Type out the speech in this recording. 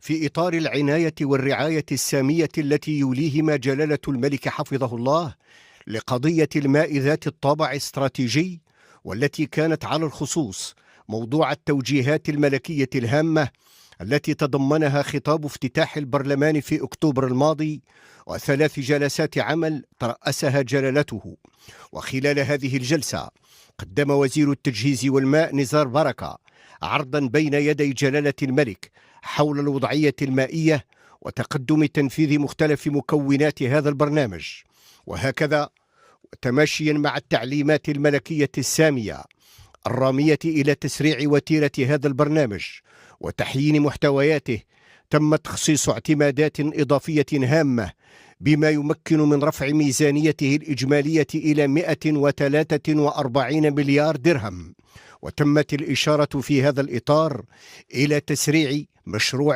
في إطار العناية والرعاية السامية التي يوليهما جلالة الملك حفظه الله لقضية الماء ذات الطابع الاستراتيجي، والتي كانت على الخصوص موضوع التوجيهات الملكية الهامة التي تضمنها خطاب افتتاح البرلمان في أكتوبر الماضي وثلاث جلسات عمل ترأسها جلالته. وخلال هذه الجلسة قدم وزير التجهيز والماء نزار بركة عرضا بين يدي جلالة الملك حول الوضعية المائية وتقدم تنفيذ مختلف مكونات هذا البرنامج. وهكذا تماشيا مع التعليمات الملكية السامية الرامية إلى تسريع وتيرة هذا البرنامج وتحيين محتوياته، تم تخصيص اعتمادات إضافية هامة بما يمكن من رفع ميزانيته الإجمالية إلى 143 مليار درهم. وتمت الإشارة في هذا الإطار إلى تسريع مشروع